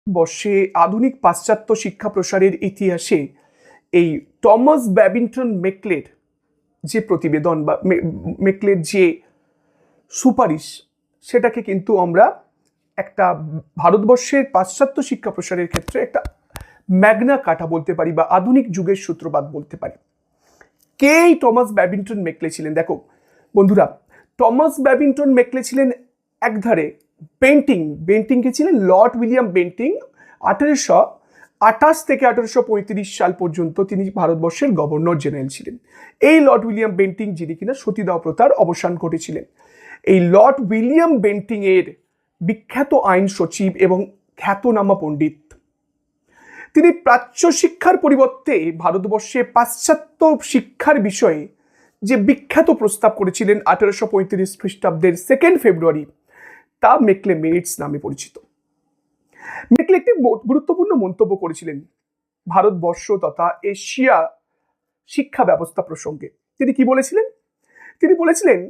বর্ষে আধুনিক পাশ্চাত্য শিক্ষা প্রসারের ইতিহাসে এই টমাস ব্যাবিংটন মেকলের যে প্রতিবেদন বা মেকলের যে সুপারিশ, সেটাকে কিন্তু আমরা একটা ভারতবর্ষের পাশ্চাত্য শিক্ষা প্রসারের ক্ষেত্রে একটা ম্যাগনা কাটা বলতে পারি বা আধুনিক যুগের সূত্রপাত বলতে পারি। কে এই টমাস ব্যাবিংটন মেকলে ছিলেন? দেখো বন্ধুরা, টমাস ব্যাবিংটন মেকলে ছিলেন একধারে বেন্টিংকে ছিলেন লর্ড উইলিয়াম বেন্টিং। 1828 থেকে 1835 সাল পর্যন্ত তিনি ভারতবর্ষের গভর্নর জেনারেল ছিলেন। এই লর্ড উইলিয়াম বেন্টিং যিনি কিনা সতীদাহ প্রথার অবসান ঘটেছিলেন। এই লর্ড উইলিয়াম বেন্টিং এর বিখ্যাত আইন সচিব এবং খ্যাতনামা পণ্ডিত। তিনি প্রাচ্য শিক্ষার পরিবর্তে ভারতবর্ষে পাশ্চাত্য শিক্ষার বিষয়ে যে বিখ্যাত প্রস্তাব করেছিলেন 1835 খ্রিস্টাব্দের 2 ফেব্রুয়ারি, তা মেকলে মিনিটস নামে পরিচিত। মেকলে একটি গুরুত্বপূর্ণ মন্তব্য করেছিলেন ভারতবর্ষ তথা এশিয়া শিক্ষা ব্যবস্থা প্রসঙ্গে। তিনি কি বলেছিলেন? তিনি বলেছিলেন,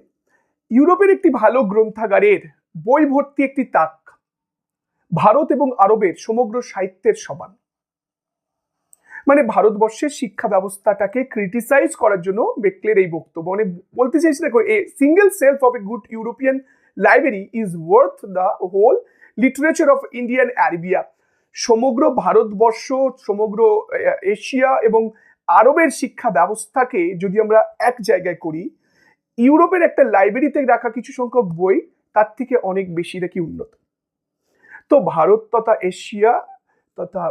ইউরোপের একটি ভালো গ্রন্থাগারের বই ভর্তি একটি তাক ভারত এবং আরবের সমগ্র সাহিত্যের সমান। মানে ভারতবর্ষের শিক্ষা ব্যবস্থাটাকে ক্রিটিসাইজ করার জন্য মেকলের এই বক্তব্য। মানে বলতে চাইছি দেখো, a single shelf of a good European library is worth the whole literature of Indian Arabia. সমগ্র ভারতবর্ষ, সমগ্র এশিয়া এবং আরবের শিক্ষা ব্যবস্থাকে যদি আমরা এক জায়গায় করি, ইউরোপের একটা লাইব্রেরিতে রাখা কিছু সংখ্যক বই তার থেকে অনেক বেশি নাকি উন্নত। তো ভারত তথা এশিয়া তথা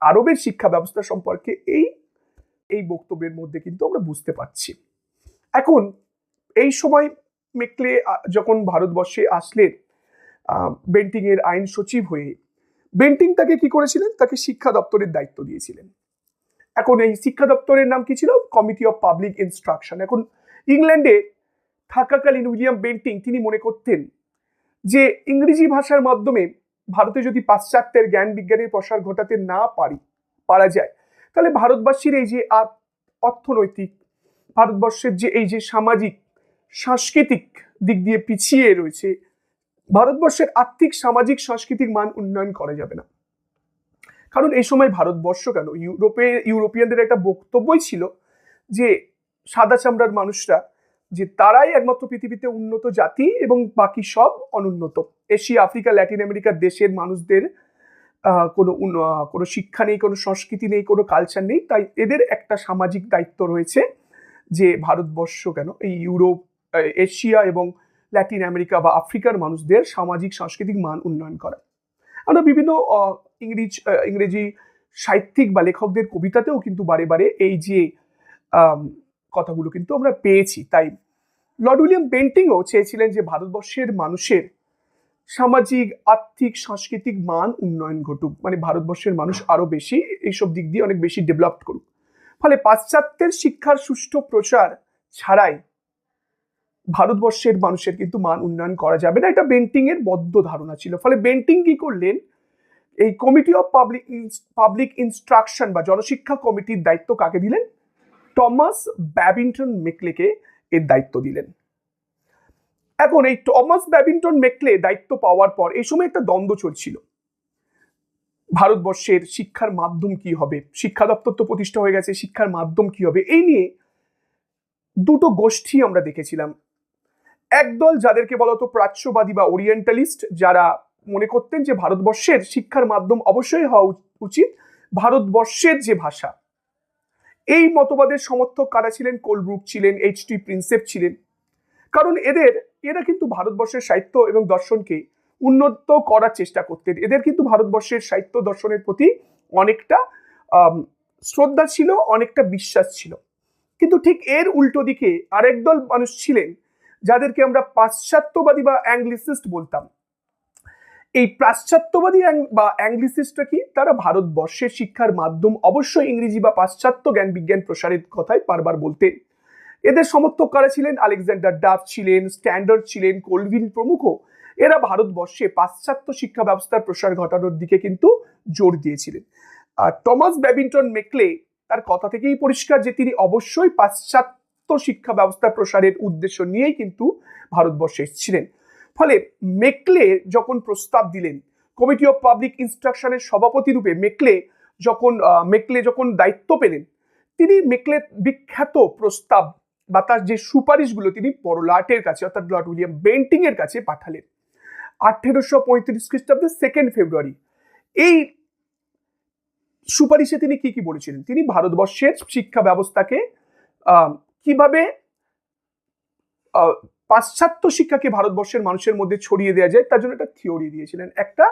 আরবের শিক্ষা ব্যবস্থা সম্পর্কে এই বক্তব্যের মধ্যে কিন্তু আমরা বুঝতে পারছি। এখন এই সময় মেকলে যখন ভারতবর্ষে আসলেন বেন্টিং এর আইন সচিব হয়ে, বেন্টিং তাকে কি করেছিলেন? তাকে শিক্ষা দপ্তরের দায়িত্ব দিয়েছিলেন। এখন এই শিক্ষা দপ্তরের নাম কি ছিল? Committee of public instruction. এখন ইংল্যান্ডে থাকাকালীন উইলিয়াম বেন্টিং তিনি মনে করতেন যে ইংরেজি ভাষার মাধ্যমে ভারতে যদি পাশ্চাত্যের জ্ঞান বিজ্ঞানের প্রসার ঘটাতে না পারা যায়, তাহলে ভারতবাসীর এই যে অর্থনৈতিক, ভারতবর্ষের যে এই যে সামাজিক সাংস্কৃতিক দিক দিয়ে পিছিয়ে রয়েছে, ভারতবর্ষের আর্থিক সামাজিক সাংস্কৃতিক মান উন্নয়ন করা যাবে না। কারণ এই সময় ভারতবর্ষ কেন, ইউরোপিয়ানদের একটা বক্তব্যই ছিল যে সাদা চামড়ার মানুষরা যে তারাই একমাত্র পৃথিবীতে উন্নত জাতি এবং বাকি সব অনুন্নত। এশিয়া, আফ্রিকা, ল্যাটিন আমেরিকার দেশের মানুষদের কোনো শিক্ষা নেই, কোনো সংস্কৃতি নেই, কোনো কালচার নেই। তাই এদের একটা সামাজিক দায়িত্ব রয়েছে যে ভারতবর্ষ কেন, এই ইউরোপ, এশিয়া এবং ল্যাটিন আমেরিকা বা আফ্রিকার মানুষদের সামাজিক সাংস্কৃতিক মান উন্নয়ন করা। আমরা বিভিন্ন ইংরেজি সাহিত্যিক বা লেখকদের কবিতাতেও কিন্তু বারে বারে এই যে কথাগুলো কিন্তু আমরা পেয়েছি। তাই লর্ড উইলিয়াম বেন্টিংও চেয়েছিলেন যে ভারতবর্ষের মানুষের সামাজিক, আর্থিক, সাংস্কৃতিক মান উন্নয়ন ঘটুক, মানে ভারতবর্ষের মানুষ আরো বেশি এইসব দিক দিয়ে অনেক বেশি ডেভেলপ করুক। ফলে পাশ্চাত্যের শিক্ষার সুষ্ঠু প্রচার ছাড়াই ভারতবর্ষের মানুষের কিন্তু মান উন্নয়ন করা যাবে না, এটা বেন্টিং এর বদ্ধ ধারণা ছিল। ফলে বেন্টিং কি করলেন? এই কমিটি অফ পাবলিক ইনস্ট্রাকশন বা জনশিক্ষা কমিটির দায়িত্ব কাকে দিলেন? টমাস ব্যাবিংটন মেকলেকে এর দায়িত্ব দিলেন। এখন এই টমাস ব্যাবিংটন মেকলে দায়িত্ব পাওয়ার পর এই সময় একটা দ্বন্দ্ব চলছিল, ভারতবর্ষের শিক্ষার মাধ্যম কি হবে। শিক্ষা দপ্তর তো প্রতিষ্ঠা হয়ে গেছে, শিক্ষার মাধ্যম কি হবে, এই নিয়ে দুটো গোষ্ঠী আমরা দেখেছিলাম। একদল যাদেরকে বলতো প্রাচ্যবাদী বা ওরিয়েন্টালিস্ট, যারা মনে করতেন যে ভারতবর্ষের শিক্ষার মাধ্যম অবশ্যই হওয়া উচিত ভারতবর্ষের যে ভাষা। এই মতবাদের সমর্থক কারা ছিলেন? কোলব্রুক ছিলেন, এইচ.টি. প্রিন্সেপ ছিলেন। কারণ এরা কিন্তু ভারতবর্ষের সাহিত্য এবং দর্শনকে উন্নত করার চেষ্টা করতেন। এদের কিন্তু ভারতবর্ষের সাহিত্য দর্শনের প্রতি অনেকটা শ্রদ্ধা ছিল, অনেকটা বিশ্বাস ছিল। কিন্তু ঠিক এর উল্টো দিকে আরেক দল মানুষ ছিলেন যাদেরকে আমরা পাশ্চাত্যবাদী বা অ্যাংলিসিস্ট বলতাম। এই পাশ্চাত্যবাদী বা অ্যাংলিসিস্টরা কি? তারা ভারতবর্ষের শিক্ষার মাধ্যম অবশ্যই ইংরেজি বা পাশ্চাত্য জ্ঞান বিজ্ঞান প্রসারের কথাই বারবার বলতেন। এদের সমর্থক কারা ছিলেন? আলেকজান্ডার ডাফ ছিলেন, স্ট্যান্ডার্ড ছিলেন, কোলভিন প্রমুখ। এরা ভারতবর্ষে পাশ্চাত্য শিক্ষা ব্যবস্থার প্রসার ঘটানোর দিকে কিন্তু জোর দিয়েছিলেন। আর টমাস ব্যাবিংটন মেকলে তার কথা থেকেই পরিষ্কার যে তিনি অবশ্যই পাশ্চাত্য শিক্ষা ব্যবস্থা প্রসারের উদ্দেশ্য নিয়েই কিন্তু ভারতবর্ষে এসেছিলেন। ফলে মেকলে যখন প্রস্তাব দিলেন, কমিটি অফ পাবলিক ইনস্ট্রাকশনের সভাপতি রূপে মেকলে যখন দায়িত্ব পেলেন, তিনি মেকলের বিখ্যাত প্রস্তাব বা তার যে সুপারিশগুলো তিনি পরলাটের কাছে অর্থাৎ লর্ড উইলিয়াম বেন্টিং এর কাছে পাঠালেন 1835 খ্রিস্টাব্দের 2 ফেব্রুয়ারি। এই সুপারিশে তিনি কি বলেছিলেন? তিনি ভারতবর্ষের শিক্ষা ব্যবস্থাকে কিভাবে পাশ্চাত্য শিক্ষাকে ভারতবর্ষের মানুষের মধ্যে ছড়িয়ে দেওয়া যায় তার জন্য একটা থিওরি দিয়েছিলেন, একটা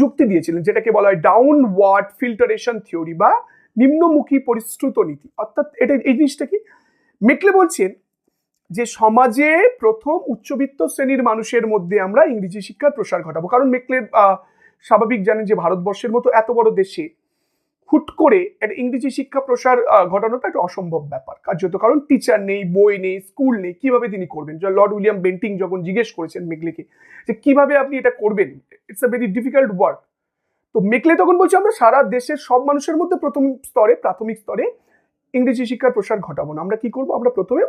যুক্তি দিয়েছিলেন, যেটাকে বলা হয় ডাউনওয়ার্ড ফিল্টারেশন থিওরি বা নিম্নমুখী পরিশ্রুত নীতি। অর্থাৎ এই জিনিসটা কি? মেকলে বলছেন যে সমাজে প্রথম উচ্চবিত্ত শ্রেণীর মানুষের মধ্যে আমরা ইংরেজি শিক্ষার প্রসার ঘটাবো। কারণ মেকলে স্বাভাবিক জানেন যে ভারতবর্ষের মতো এত বড় দেশে হুট করে একটা ইংরেজি শিক্ষা প্রসার ঘটানোটা একটা অসম্ভব ব্যাপার কার্যত, কারণ টিচার নেই, বই নেই, স্কুল নেই, কিভাবে তিনি করবেন? লর্ড উইলিয়াম বেন্টিং যখন জিজ্ঞেস করেছেন মেকলেকে যে কিভাবে আপনি এটা করবেন, it's a very difficult work, তো মেকলে তখন বলছে আমরা সারা দেশের সব মানুষের মধ্যে প্রাথমিক স্তরে ইংরেজি শিক্ষার প্রসার ঘটাবো না। আমরা কি করবো? আমরা প্রথমে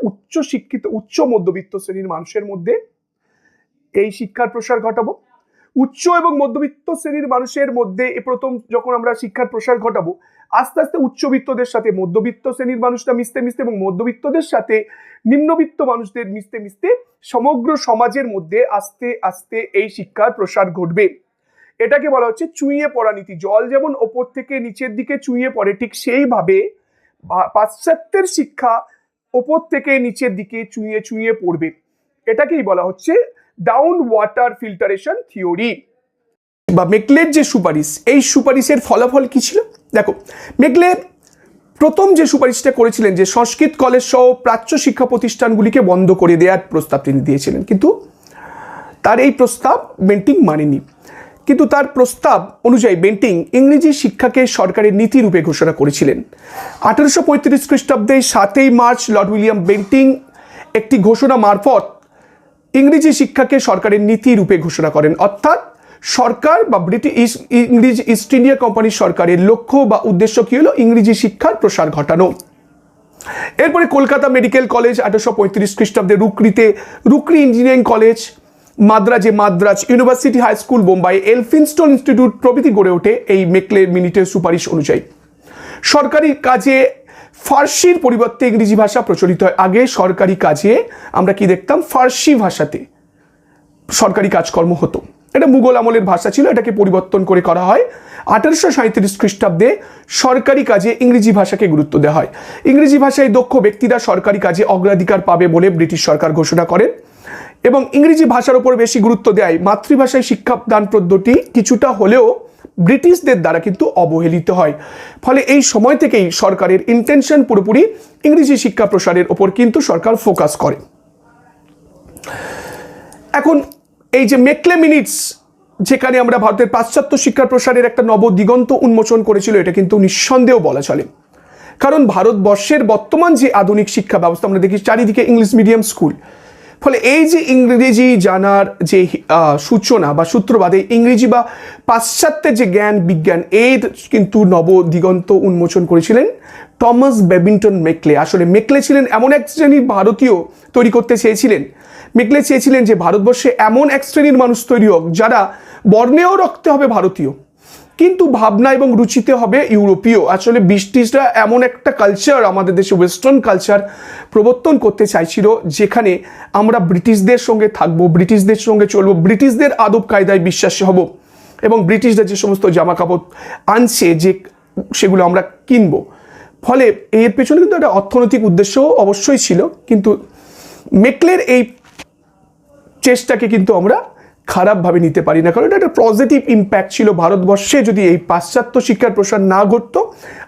উচ্চ মধ্যবিত্ত শ্রেণীর মানুষের মধ্যে এই শিক্ষার প্রসার ঘটাবো। উচ্চ এবং মধ্যবিত্ত শ্রেণীর মানুষের মধ্যে প্রথম যখন আমরা শিক্ষার প্রসার ঘটাবো, আস্তে আস্তে উচ্চবিত্তদের সাথে মধ্যবিত্ত শ্রেণীর মানুষরা মিশতে এবং মধ্যবিত্তদের সাথে নিম্নবিত্ত মানুষদের মিশতে সমগ্র সমাজের মধ্যে আস্তে আস্তে এই শিক্ষার প্রসার ঘটবে। এটাকে বলা হচ্ছে চুইয়ে পড়া নীতি। জল যেমন ওপর থেকে নিচের দিকে চুইয়ে পড়ে, ঠিক সেইভাবে পাশ্চাত্যের শিক্ষা ওপর থেকে নিচের দিকে চুইয়ে পড়বে। এটাকেই বলা হচ্ছে ডাউন ওয়াটার ফিল্টারেশন থিওরি বা মেকলের যে সুপারিশ। এই সুপারিশের ফলাফল কি ছিল দেখো। মেকলে প্রথম যে সুপারিশটা করেছিলেন যে সংস্কৃত কলেজ সহ প্রাচ্য শিক্ষা প্রতিষ্ঠানগুলিকে বন্ধ করে দেওয়ার প্রস্তাব তিনি দিয়েছিলেন, কিন্তু তার এই প্রস্তাব বেন্টিং মানেনি। কিন্তু তার প্রস্তাব অনুযায়ী বেন্টিং ইংরেজি শিক্ষাকে সরকারের নীতি রূপে ঘোষণা করেছিলেন। 1835 খ্রিস্টাব্দে 7 মার্চ লর্ড উইলিয়াম বেন্টিং একটি ঘোষণা মারফত ইংরেজি শিক্ষাকে সরকারের নীতি রূপে ঘোষণা করেন। অর্থাৎ সরকার বা ইংরেজ ইস্ট ইন্ডিয়া কোম্পানির সরকারের লক্ষ্য বা উদ্দেশ্য কি হলো? ইংরেজি শিক্ষার প্রসার ঘটানো। এরপরে কলকাতা মেডিকেল কলেজ 1835 খ্রিস্টাব্দে, Roorkee engineering college, Madras university high school Bombay, Elphinstone institute প্রভৃতি গড়ে ওঠে এই মেকলে মিনিটের সুপারিশ অনুযায়ী। সরকারি কাজে ফার্সির পরিবর্তে ইংরেজি ভাষা প্রচলিত হয়। আগে সরকারি কাজে আমরা কি দেখতাম? ফার্সি ভাষাতে সরকারি কাজকর্ম হতো। এটা মুঘল আমলের ভাষা ছিল, এটাকে পরিবর্তন করে করা হয় 1837 খ্রিস্টাব্দে। সরকারি কাজে ইংরেজি ভাষাকে গুরুত্ব দেওয়া হয়। ইংরেজি ভাষায় দক্ষ ব্যক্তিরা সরকারি কাজে অগ্রাধিকার পাবে বলে ব্রিটিশ সরকার ঘোষণা করেন এবং ইংরেজি ভাষার উপর বেশি গুরুত্ব দেয়। মাতৃভাষায় শিক্ষাদান পদ্ধতি কিছুটা হলেও ব্রিটিশদের দ্বারা কিন্তু অবহেলিত হয়। ফলে এই সময় থেকেই সরকারের ইন্টেনশন পুরোপুরি ইংরেজি শিক্ষা প্রসারের ওপর কিন্তু সরকার ফোকাস করে। এখন এই যে মেকলে মিনিটস, যেখানে আমরা ভারতের পাশ্চাত্য শিক্ষার প্রসারের একটা নবদিগন্ত উন্মোচন করেছিল, এটা কিন্তু নিঃসন্দেহ বলা চলে। কারণ ভারতবর্ষের বর্তমান যে আধুনিক শিক্ষা ব্যবস্থা আমরা দেখি চারিদিকে ইংলিশ মিডিয়াম স্কুল, ফলে এই যে ইংরেজি জানার যে সূচনা বা সূত্রবাদে ইংরেজি বা পাশ্চাত্যের যে জ্ঞান বিজ্ঞান এর কিন্তু নবদিগন্ত উন্মোচন করেছিলেন টমাস বেবিংটন মেকলে। আসলে মেকলে ছিলেন এমন এক শ্রেণীর ভারতীয় তৈরি করতে চেয়েছিলেন। মেকলে চেয়েছিলেন যে ভারতবর্ষে এমন এক শ্রেণীর মানুষ তৈরি হোক যারা বর্ণেও রক্তে হবে ভারতীয়, কিন্তু ভাবনা এবং রুচিতে হবে ইউরোপীয়। আসলে ব্রিটিশরা এমন একটা কালচার আমাদের দেশে ওয়েস্টার্ন কালচার প্রবর্তন করতে চাইছিল যেখানে আমরা ব্রিটিশদের সঙ্গে থাকবো, ব্রিটিশদের সঙ্গে চলবো, ব্রিটিশদের আদব কায়দায় বিশ্বাসী হব এবং ব্রিটিশরা যে সমস্ত জামা কাপড় আনছে যে সেগুলো আমরা কিনবো। ফলে এর পেছনে কিন্তু একটা অর্থনৈতিক উদ্দেশ্য অবশ্যই ছিল, কিন্তু মেকলের এই চেষ্টাকে কিন্তু আমরা খারাপভাবে নিতে পারি না, কারণ এটা একটা পজিটিভ ইম্প্যাক্ট ছিল। ভারতবর্ষে যদি এই পাশ্চাত্য শিক্ষার প্রসার না ঘটতো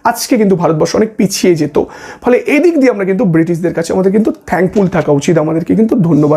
আজকে কিন্তু ভারতবর্ষ অনেক পিছিয়ে যেত। ফলে এই দিক দিয়ে আমরা কিন্তু ব্রিটিশদের কাছে আমাদের কিন্তু থ্যাঙ্কফুল থাকা উচিত, আমাদেরকে কিন্তু ধন্যবাদ।